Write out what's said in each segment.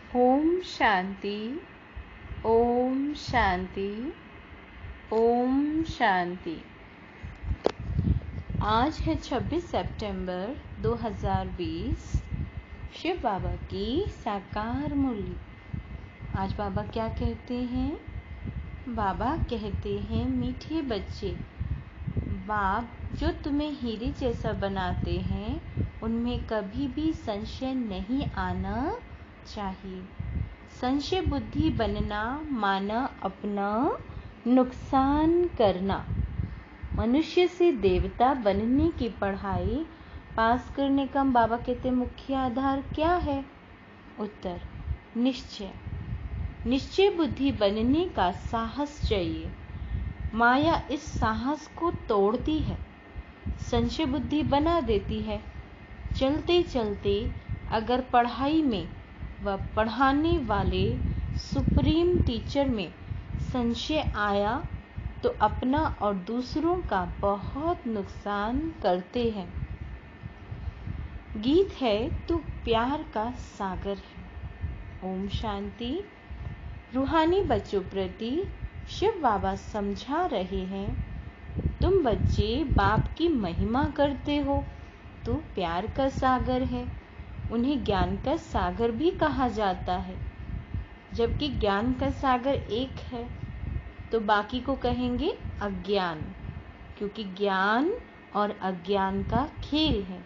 ओम शांति, ओम शांति, ओम शांति। आज है 26 सितंबर 2020, शिव बाबा की साकार मुरली। आज बाबा क्या कहते हैं? बाबा कहते हैं, मीठे बच्चे, बाप जो तुम्हें हीरे जैसा बनाते हैं उनमें कभी भी संशय नहीं आना चाहिए। संशय बुद्धि बनना माना अपना नुकसान करना। मनुष्य से देवता बनने की पढ़ाई पास करने का बाबा कहते मुख्य आधार क्या है? उत्तर, निश्चय। निश्चय बुद्धि बनने का साहस चाहिए। माया इस साहस को तोड़ती है, संशय बुद्धि बना देती है। चलते चलते अगर पढ़ाई में व पढ़ाने वाले सुप्रीम टीचर में संशय आया तो अपना और दूसरों का बहुत नुकसान करते हैं। गीत है तू प्यार का सागर है। ओम शांति। रूहानी बच्चों प्रति शिव बाबा समझा रहे हैं, तुम बच्चे बाप की महिमा करते हो, तू प्यार का सागर है। उन्हें ज्ञान का सागर भी कहा जाता है। जबकि ज्ञान का सागर एक है तो बाकी को कहेंगे अज्ञान, क्योंकि ज्ञान और अज्ञान का खेल है।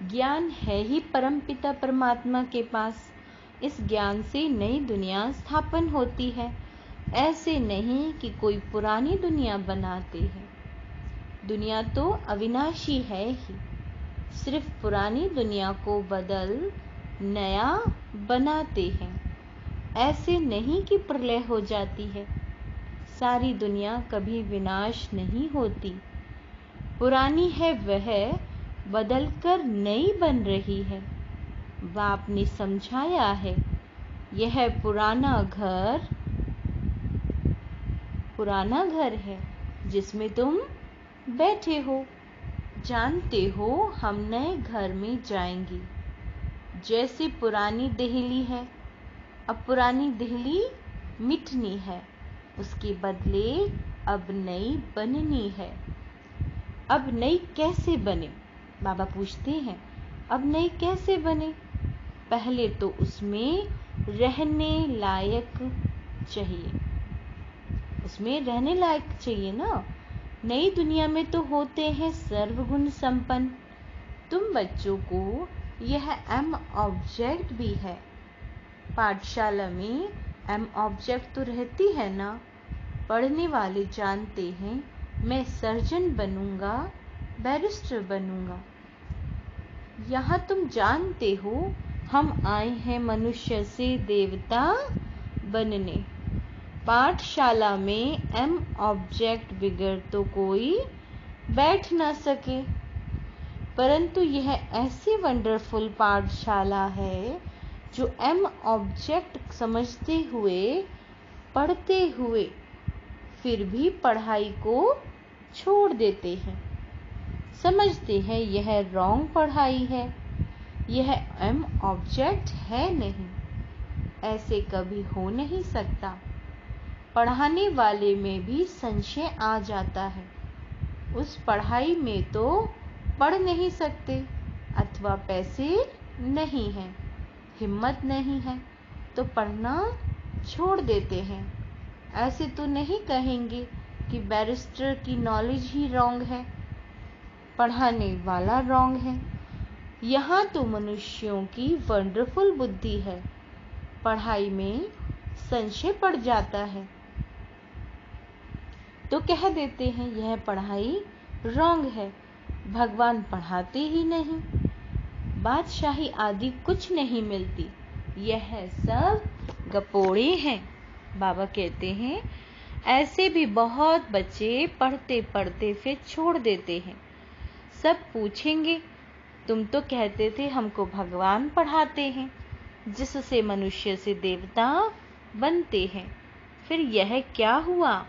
ज्ञान है ही परमपिता परमात्मा के पास। इस ज्ञान से नई दुनिया स्थापन होती है। ऐसे नहीं कि कोई पुरानी दुनिया बनाते हैं। दुनिया तो अविनाशी है ही, सिर्फ पुरानी दुनिया को बदल नया बनाते हैं। ऐसे नहीं कि प्रलय हो जाती है। सारी दुनिया कभी विनाश नहीं होती। पुरानी है वह बदलकर नई बन रही है। बाप ने समझाया है, यह पुराना घर है जिसमें तुम बैठे हो। जानते हो हम नए घर में जाएंगे। जैसे पुरानी दिल्ली है, अब पुरानी दिल्ली मिटनी है, उसके बदले अब नई बननी है। अब नई कैसे बने? बाबा पूछते हैं, अब नई कैसे बने? पहले तो उसमें रहने लायक चाहिए। उसमें रहने लायक चाहिए ना। नई दुनिया में तो होते हैं सर्वगुण संपन्न। तुम बच्चों को यह एम ऑब्जेक्ट भी है। पाठशाला में एम ऑब्जेक्ट तो रहती है ना। पढ़ने वाले जानते हैं मैं सर्जन बनूंगा, बैरिस्टर बनूंगा। यहाँ तुम जानते हो हम आए हैं मनुष्य से देवता बनने। पाठशाला में एम ऑब्जेक्ट बिगड़ तो कोई बैठ ना सके। परंतु यह ऐसी वंडरफुल पाठशाला है जो एम ऑब्जेक्ट समझते हुए, पढ़ते हुए फिर भी पढ़ाई को छोड़ देते हैं। समझते हैं यह रॉन्ग पढ़ाई है, यह एम ऑब्जेक्ट है नहीं। ऐसे कभी हो नहीं सकता। पढ़ाने वाले में भी संशय आ जाता है। उस पढ़ाई में तो पढ़ नहीं सकते, अथवा पैसे नहीं हैं, हिम्मत नहीं है, तो पढ़ना छोड़ देते हैं। ऐसे तो नहीं कहेंगे कि बैरिस्टर की नॉलेज ही रॉन्ग है, पढ़ाने वाला रॉन्ग है। यहाँ तो मनुष्यों की वंडरफुल बुद्धि है, पढ़ाई में संशय पड़ जाता है तो कह देते हैं यह पढ़ाई रॉन्ग है, भगवान पढ़ाते ही नहीं, बादशाही आदि कुछ नहीं मिलती, यह सब गपोड़े हैं। बाबा कहते हैं ऐसे भी बहुत बच्चे पढ़ते पढ़ते फिर छोड़ देते हैं। सब पूछेंगे तुम तो कहते थे हमको भगवान पढ़ाते हैं, जिससे मनुष्य से देवता बनते हैं, फिर यह क्या हुआ?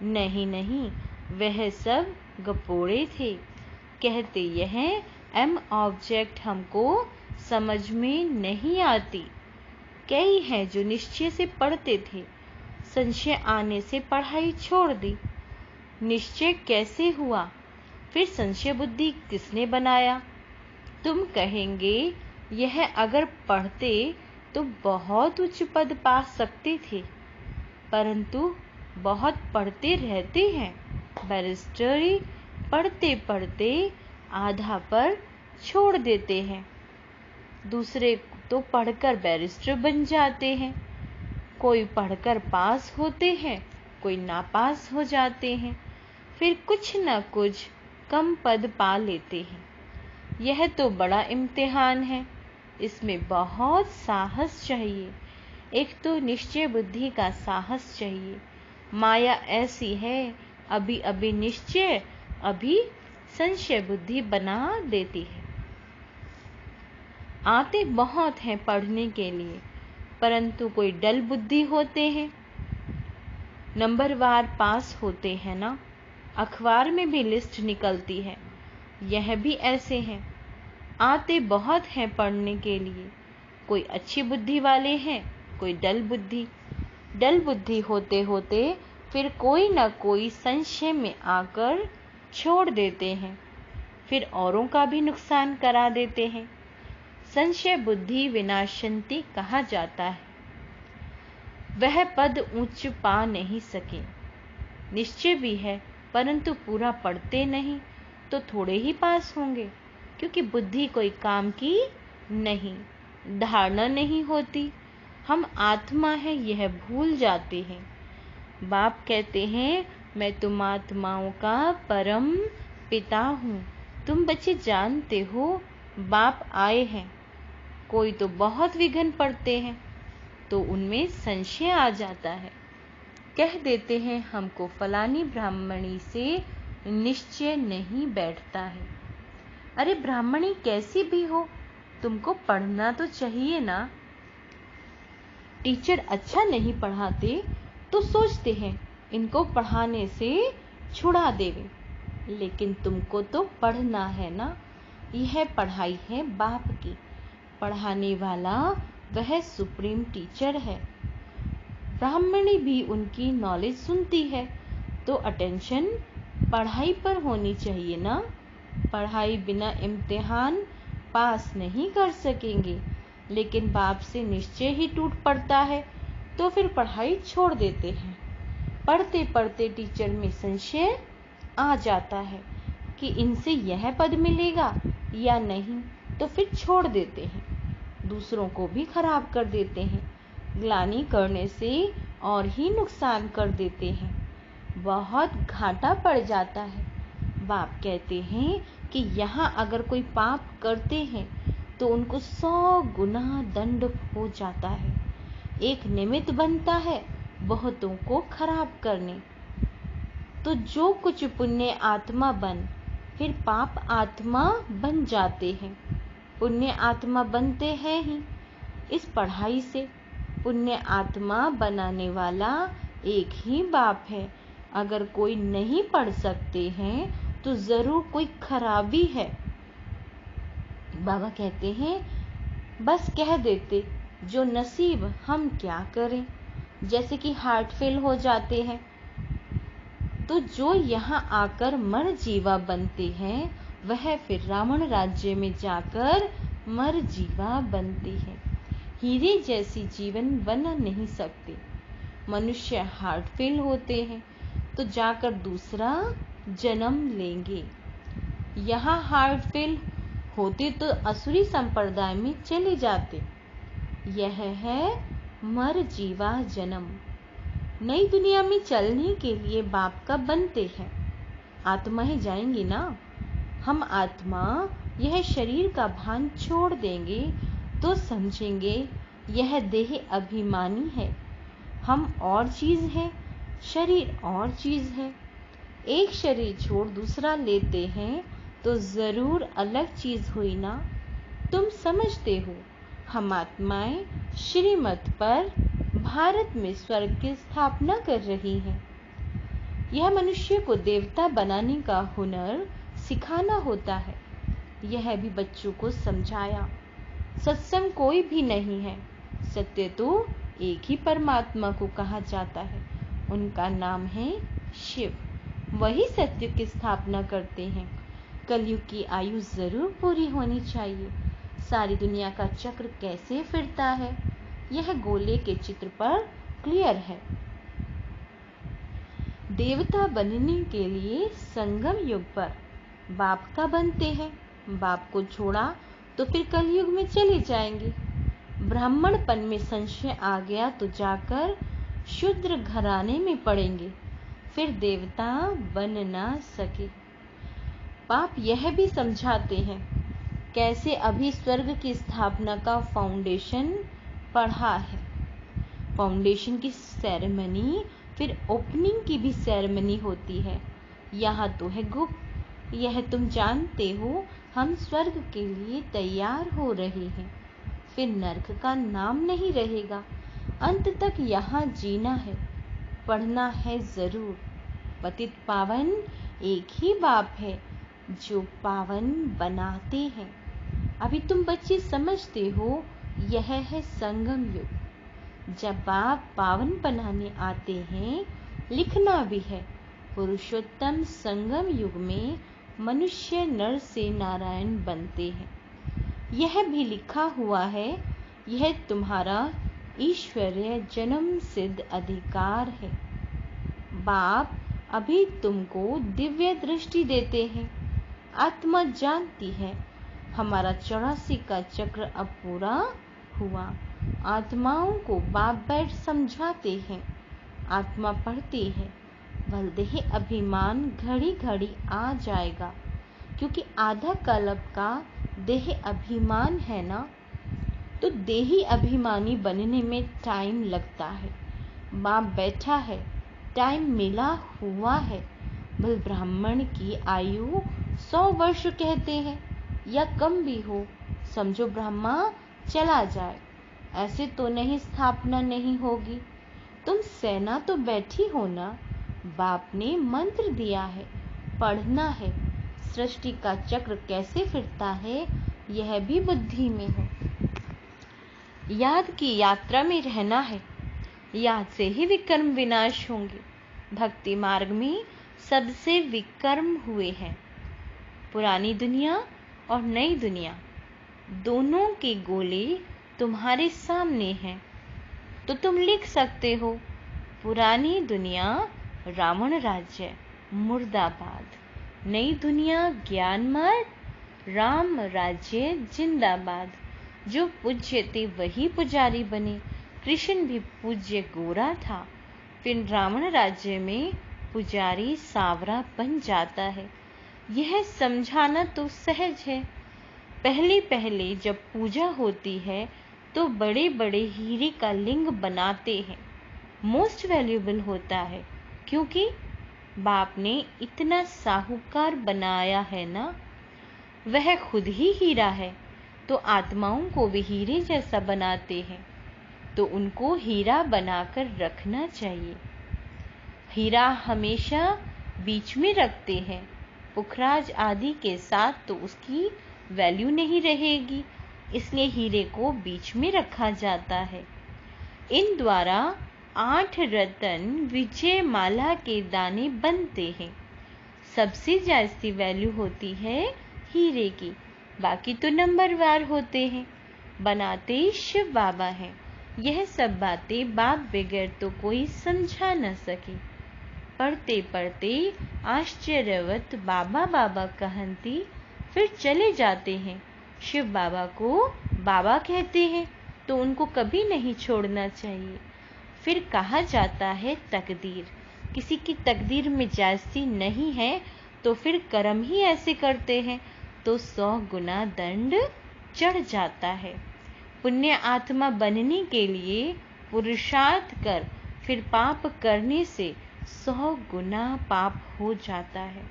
नहीं नहीं, वह सब गपोड़े थे। कहते यह एम ऑब्जेक्ट हमको समझ में नहीं आती। कई हैं जो निश्चय से पढ़ते थे, संशय आने से पढ़ाई छोड़ दी। निश्चय कैसे हुआ, फिर संशय बुद्धि किसने बनाया? तुम कहेंगे यह अगर पढ़ते तो बहुत उच्च पद पा सकते थे, परंतु बहुत पढ़ते रहते हैं, बैरिस्टरी पढ़ते पढ़ते आधा पर छोड़ देते हैं। दूसरे तो पढ़कर बैरिस्टर बन जाते हैं। कोई पढ़कर पास होते हैं, कोई नापास हो जाते हैं, फिर कुछ न कुछ कम पद पा लेते हैं। यह तो बड़ा इम्तिहान है, इसमें बहुत साहस चाहिए। एक तो निश्चय बुद्धि का साहस चाहिए। माया ऐसी है, अभी अभी निश्चय, अभी संशय बुद्धि बना देती है। आते बहुत हैं पढ़ने के लिए, परंतु कोई डल बुद्धि होते हैं। नंबरवार पास होते हैं ना, अखबार में भी लिस्ट निकलती है। यह भी ऐसे हैं। आते बहुत हैं पढ़ने के लिए, कोई अच्छी बुद्धि वाले हैं, कोई डल बुद्धि। डल बुद्धि होते होते फिर कोई न कोई संशय में आकर छोड़ देते हैं, फिर औरों का भी नुकसान करा देते हैं। संशय बुद्धि विनाशंति कहा जाता है। वह पद उच्च पा नहीं सके। निश्चय भी है, परंतु पूरा पढ़ते नहीं तो थोड़े ही पास होंगे, क्योंकि बुद्धि कोई काम की नहीं, धारणा नहीं होती। हम आत्मा है यह भूल जाते हैं। बाप कहते हैं, मैं तुम आत्माओं का परम पिता हूँ। तुम बच्चे जानते हो बाप आए हैं। कोई तो बहुत विघ्न पड़ते हैं तो उनमें संशय आ जाता है। कह देते हैं हमको फलानी ब्राह्मणी से निश्चय नहीं बैठता है। अरे ब्राह्मणी कैसी भी हो, तुमको पढ़ना तो चाहिए ना। टीचर अच्छा नहीं पढ़ाते तो सोचते हैं इनको पढ़ाने से छुड़ा देवे, लेकिन तुमको तो पढ़ना है ना। यह पढ़ाई है बाप की। पढ़ाने वाला वह सुप्रीम टीचर है। ब्राह्मणी भी उनकी नॉलेज सुनती है, तो अटेंशन पढ़ाई पर होनी चाहिए ना। पढ़ाई बिना इम्तिहान पास नहीं कर सकेंगे, लेकिन बाप से निश्चय ही टूट पड़ता है तो फिर पढ़ाई छोड़ देते हैं। पढ़ते पढ़ते टीचर में संशय आ जाता है कि इनसे यह पद मिलेगा या नहीं, तो फिर छोड़ देते हैं। दूसरों को भी खराब कर देते हैं। ग्लानि करने से और ही नुकसान कर देते हैं। बहुत घाटा पड़ जाता है। बाप कहते हैं कि यहाँ अगर कोई पाप करते हैं तो उनको 100 गुना दंड हो जाता है। एक निमित्त बनता है बहुतों को खराब करने। तो जो कुछ पुण्य आत्मा बन फिर पाप आत्मा बन जाते हैं। पुण्य आत्मा बनते हैं ही इस पढ़ाई से। पुण्य आत्मा बनाने वाला एक ही बाप है। अगर कोई नहीं पढ़ सकते हैं तो जरूर कोई खराबी है। बाबा कहते हैं बस कह देते जो नसीब, हम क्या करें। जैसे कि हार्ट फेल हो जाते हैं तो जो यहाँ आकर मर जीवा बनते हैं वह फिर रावण राज्य में जाकर मर जीवा बनते हैं। हीरे जैसी जीवन बना नहीं सकते। मनुष्य हार्ट फेल होते हैं तो जाकर दूसरा जन्म लेंगे। यहाँ हार्ट फेल होते तो असुरी संप्रदाय में चले जाते। यह है मर जीवा जन्म। नई दुनिया में चलने के लिए बाप का बनते हैं। आत्माएं जाएंगी ना। हम आत्मा यह शरीर का भान छोड़ देंगे तो समझेंगे यह देह अभिमानी है। हम और चीज है, शरीर और चीज है। एक शरीर छोड़ दूसरा लेते हैं तो जरूर अलग चीज हुई ना। तुम समझते हो हम आत्माएं श्रीमत पर भारत में स्वर्ग की स्थापना कर रही हैं। यह मनुष्य को देवता बनाने का हुनर सिखाना होता है। यह भी बच्चों को समझाया। सत्संग कोई भी नहीं है। सत्य तो एक ही परमात्मा को कहा जाता है, उनका नाम है शिव। वही सत्य की स्थापना करते हैं। कलयुग की आयु जरूर पूरी होनी चाहिए। सारी दुनिया का चक्र कैसे फिरता है, यह गोले के चित्र पर क्लियर है। देवता बनने के लिए संगम युग पर बाप का बनते हैं। बाप को छोड़ा तो फिर कलयुग में चले जाएंगे। ब्राह्मणपन में संशय आ गया तो जाकर शूद्र घराने में पड़ेंगे, फिर देवता बन ना सके। बाप यह भी समझाते हैं कैसे अभी स्वर्ग की स्थापना का फाउंडेशन पढ़ा है। फाउंडेशन की सेरेमनी फिर ओपनिंग की भी सेरेमनी होती है। यहाँ तो है गुप्त, यह तुम जानते हो। हम स्वर्ग के लिए तैयार हो रहे हैं, फिर नरक का नाम नहीं रहेगा। अंत तक यहाँ जीना है, पढ़ना है जरूर। पतित पावन एक ही बाप है जो पावन बनाते हैं। अभी तुम बच्चे समझते हो, यह है संगम युग। जब बाप पावन बनाने आते हैं, लिखना भी है पुरुषोत्तम संगम युग में मनुष्य नर से नारायण बनते हैं। यह भी लिखा हुआ है, यह तुम्हारा ईश्वरीय जन्म सिद्ध अधिकार है। बाप अभी तुमको दिव्य दृष्टि देते हैं। आत्मा जानती है हमारा 84 का चक्र अब पूरा हुआ। आत्माओं को बाप बैठ समझाते हैं। आत्मा पढ़ती है, बलदेह अभिमान घड़ी घड़ी आ जाएगा, क्योंकि आधा कल्प का देह अभिमान है ना, तो देही अभिमानी बनने में टाइम लगता है। बाप बैठा है, टाइम मिला हुआ है। बल ब्राह्मण की आयु 100 वर्ष कहते हैं, या कम भी हो। समझो ब्रह्मा चला जाए, ऐसे तो नहीं स्थापना नहीं होगी। तुम सेना तो बैठी हो ना। बाप ने मंत्र दिया है, पढ़ना है। सृष्टि का चक्र कैसे फिरता है, यह भी बुद्धि में है। याद की यात्रा में रहना है। याद से ही विकर्म विनाश होंगे। भक्ति मार्ग में सबसे विकर्म हुए हैं। पुरानी दुनिया और नई दुनिया दोनों के गोले तुम्हारे सामने हैं, तो तुम लिख सकते हो, पुरानी दुनिया रावण राज्य मुर्दाबाद, नई दुनिया ज्ञान मार्ग राम राज्य जिंदाबाद। जो पूज्य थे वही पुजारी बने। कृष्ण भी पूज्य गोरा था, फिर रावण राज्य में पुजारी सावरा बन जाता है। यह समझाना तो सहज है। पहले पहले जब पूजा होती है तो बड़े बड़े हीरे का लिंग बनाते हैं। मोस्ट वैल्यूएबल होता है, क्योंकि बाप ने इतना साहूकार बनाया है ना। वह खुद ही हीरा है, तो आत्माओं को भी हीरे जैसा बनाते हैं, तो उनको हीरा बनाकर रखना चाहिए। हीरा हमेशा बीच में रखते हैं। पुखराज आदि के साथ तो उसकी वैल्यू नहीं रहेगी, इसलिए हीरे को बीच में रखा जाता है। इन द्वारा 8 रतन विजय माला के दाने बनते हैं। सबसे जास्ती वैल्यू होती है हीरे की, बाकी तो नंबरवार होते हैं। बनाते शिव बाबा हैं। यह सब बातें बाप बगैर तो कोई समझा न सके। पढ़ते पढ़ते आश्चर्यवत बाबा बाबा कहती फिर चले जाते हैं। शिव बाबा को बाबा कहते हैं, तो उनको कभी नहीं छोड़ना चाहिए। फिर कहा जाता है तकदीर, किसी की तकदीर में जास्ती नहीं है तो फिर कर्म ही ऐसे करते हैं तो 100 गुना दंड चढ़ जाता है। पुण्य आत्मा बनने के लिए पुरुषार्थ कर फिर पाप करने से 100 गुना पाप हो जाता है।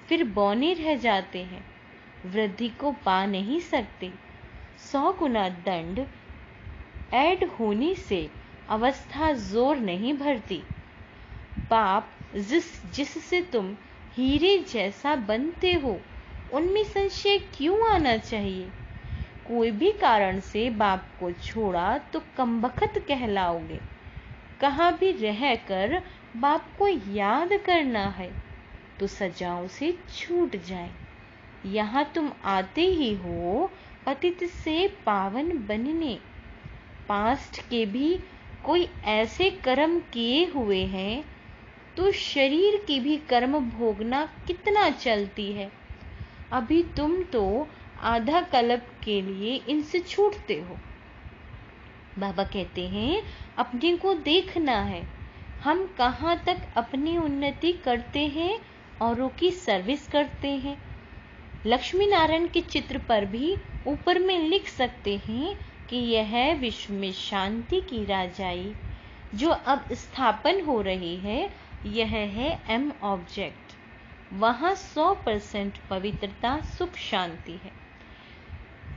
फिर बौने रह जाते हैं, वृद्धि को पा नहीं सकते। 100 गुना दंड ऐड होने से अवस्था जोर नहीं भरती। पाप जिससे तुम हीरे जैसा बनते हो, उनमें संशय क्यों आना चाहिए? कोई भी कारण से बाप को छोड़ा तो कमबख्त कहलाओगे। कहाँ भी रहकर बाप को याद करना है तो सजाओं से छूट जाए। यहाँ तुम आते ही हो पतित से पावन बनने। पास्ट के भी कोई ऐसे कर्म किए हुए हैं तो शरीर की भी कर्म भोगना कितना चलती है। अभी तुम तो आधा कल्प के लिए इनसे छूटते हो। बाबा कहते हैं अपने को देखना है, हम कहाँ तक अपनी उन्नति करते हैं, औरों की सर्विस करते हैं। लक्ष्मी नारायण के चित्र पर भी ऊपर में लिख सकते हैं कि यह विश्व में शांति की राजाई जो अब स्थापन हो रही है, यह है एम ऑब्जेक्ट। वहां 100% पवित्रता, सुख, शांति है।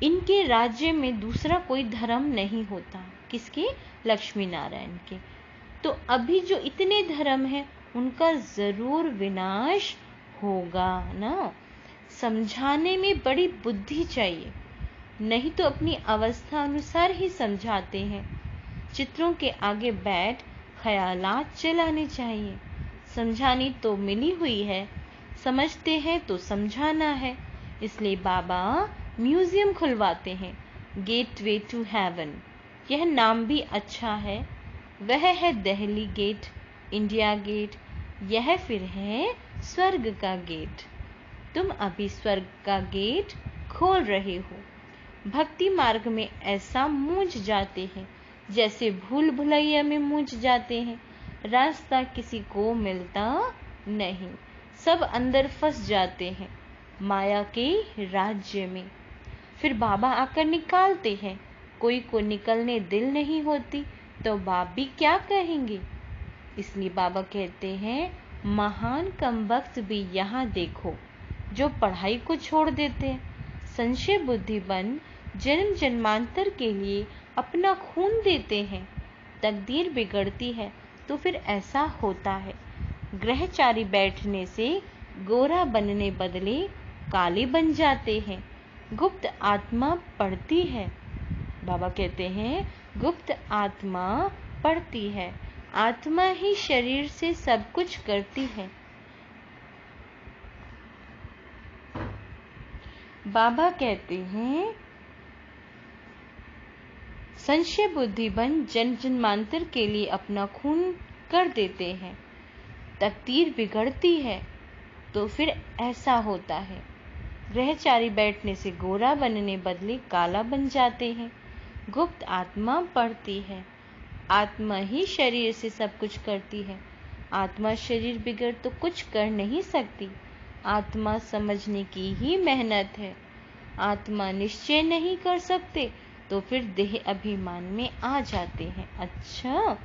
इनके राज्य में दूसरा कोई धर्म नहीं होता। किसके? लक्ष्मी नारायण के। तो अभी जो इतने धर्म हैं उनका जरूर विनाश होगा ना। समझाने में बड़ी बुद्धि चाहिए, नहीं तो अपनी अवस्था अनुसार ही समझाते हैं। चित्रों के आगे बैठ ख्यालात चलाने चाहिए। समझानी तो मिली हुई है, समझते हैं तो समझाना है। इसलिए बाबा म्यूजियम खुलवाते हैं, गेटवे टू हेवन। यह नाम भी अच्छा है। वह है दिल्ली गेट, इंडिया गेट, यह फिर है स्वर्ग का गेट। तुम अभी स्वर्ग का गेट खोल रहे हो। भक्ति मार्ग में ऐसा मूंझ जाते हैं जैसे भूल भुलैया में मूंझ जाते हैं। रास्ता किसी को मिलता नहीं, सब अंदर फंस जाते हैं माया के राज्य में। फिर बाबा आकर निकालते हैं। कोई को निकलने दिल नहीं होती तो बाप भी क्या कहेंगे। इसलिए बाबा कहते हैं महान कमबख्त भी यहाँ देखो जो पढ़ाई को छोड़ देते हैं। संशय बुद्धि बन जन्म जन्मांतर के लिए अपना खून देते हैं। तकदीर बिगड़ती है तो फिर ऐसा होता है। ग्रहचारी बैठने से गोरा बनने बदले काले बन जाते हैं। गुप्त आत्मा पढ़ती है। बाबा कहते हैं गुप्त आत्मा पढ़ती है। आत्मा ही शरीर से सब कुछ करती है। बाबा कहते हैं संशय बुद्धि बन जन्म जन्मांतर के लिए अपना खून कर देते हैं। तकदीर बिगड़ती है तो फिर ऐसा होता है। ग्रहचारी बैठने से गोरा बनने बदले काला बन जाते हैं। गुप्त आत्मा पढ़ती है। आत्मा ही शरीर से सब कुछ करती है। आत्मा शरीर बिगड़ तो कुछ कर नहीं सकती। आत्मा समझने की ही मेहनत है। आत्मा निश्चय नहीं कर सकते तो फिर देह अभिमान में आ जाते हैं। अच्छा,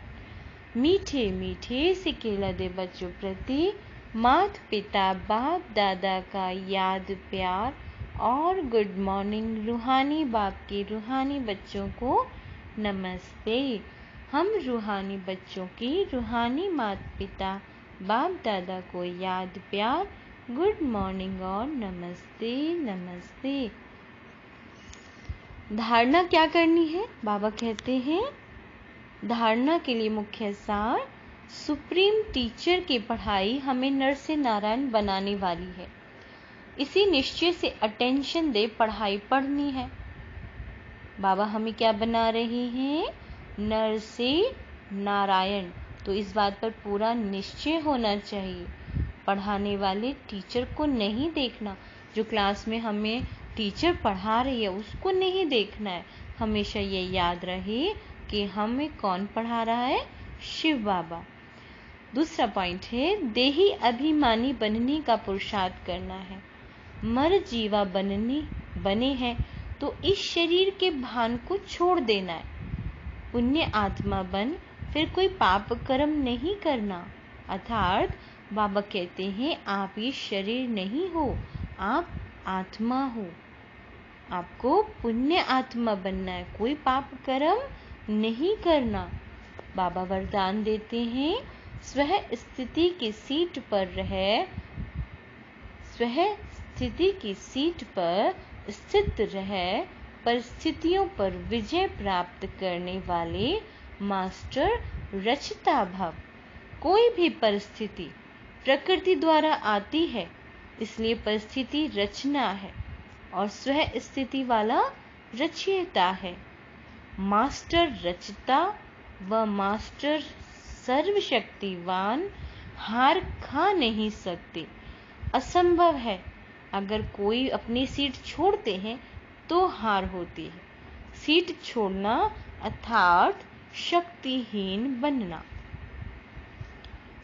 मीठे मीठे से केला दे बच्चों प्रति माता पिता बाप दादा का याद प्यार और गुड मॉर्निंग। रूहानी बाप के रूहानी बच्चों को नमस्ते। हम रूहानी बच्चों की रूहानी माता पिता बाप दादा को याद प्यार, गुड मॉर्निंग और नमस्ते नमस्ते। धारणा क्या करनी है? बाबा कहते हैं धारणा के लिए मुख्य सार सुप्रीम टीचर की पढ़ाई हमें नर से नारायण बनाने वाली है। इसी निश्चय से अटेंशन दे पढ़ाई पढ़नी है। बाबा हमें क्या बना रहे हैं? नर से नारायण। तो इस बात पर पूरा निश्चय होना चाहिए। पढ़ाने वाले टीचर को नहीं देखना। जो क्लास में हमें टीचर पढ़ा रही है उसको नहीं देखना है। हमेशा ये याद रहे कि हमें कौन पढ़ा रहा है? शिव बाबा। दूसरा पॉइंट है देही अभिमानी बनने का पुरुषार्थ करना है। मर जीवा बने हैं तो इस शरीर के भान को छोड़ देना है। पुण्य आत्मा बन फिर कोई पाप कर्म नहीं करना। अर्थात बाबा कहते हैं आप ये शरीर नहीं हो, आप आत्मा हो। आपको पुण्य आत्मा बनना है, कोई पाप कर्म नहीं करना। बाबा वरदान देते हैं स्वह स्थिति की सीट पर रहे, स्वह स्थिति की सीट पर स्थित रहे परिस्थितियों पर विजय प्राप्त करने वाले मास्टर रचता भव। कोई भी परिस्थिति प्रकृति द्वारा आती है, इसलिए परिस्थिति रचना है और स्वः स्थिति वाला रचयिता है। मास्टर रचता व मास्टर सर्वशक्तिवान हार खा नहीं सकते। असंभव है, अगर कोई अपनी सीट छोड़ते हैं तो हार होती है। सीट छोड़ना अर्थात शक्तिहीन बनना।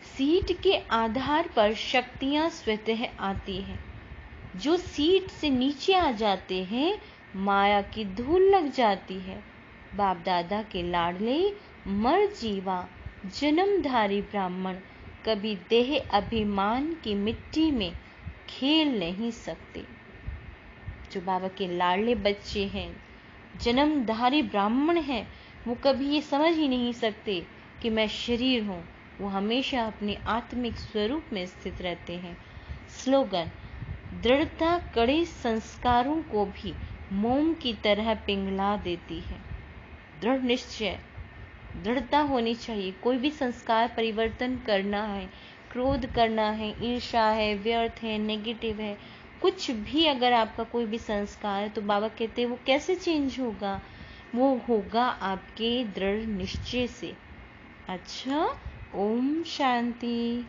सीट के आधार पर शक्तियां स्वतः आती हैं। जो सीट से नीचे आ जाते हैं, माया की धूल लग जाती है। बाप दादा के लाडले मर जीवा जन्मधारी ब्राह्मण कभी देह अभिमान की मिट्टी में खेल नहीं सकते। जो बाबा के लाडले बच्चे हैं, जन्मधारी ब्राह्मण हैं, वो कभी ये समझ ही नहीं सकते कि मैं शरीर हूँ। वो हमेशा अपने आत्मिक स्वरूप में स्थित रहते हैं। स्लोगन: दृढ़ता कड़े संस्कारों को भी मोम की तरह पिघला देती है। दृढ़ निश्चय, दृढ़ता होनी चाहिए। कोई भी संस्कार परिवर्तन करना है, क्रोध करना है, ईर्ष्या है, व्यर्थ है, नेगेटिव है, कुछ भी अगर आपका कोई भी संस्कार है तो बाबा कहते हैं वो कैसे चेंज होगा? वो होगा आपके दृढ़ निश्चय से। अच्छा, ओम शांति।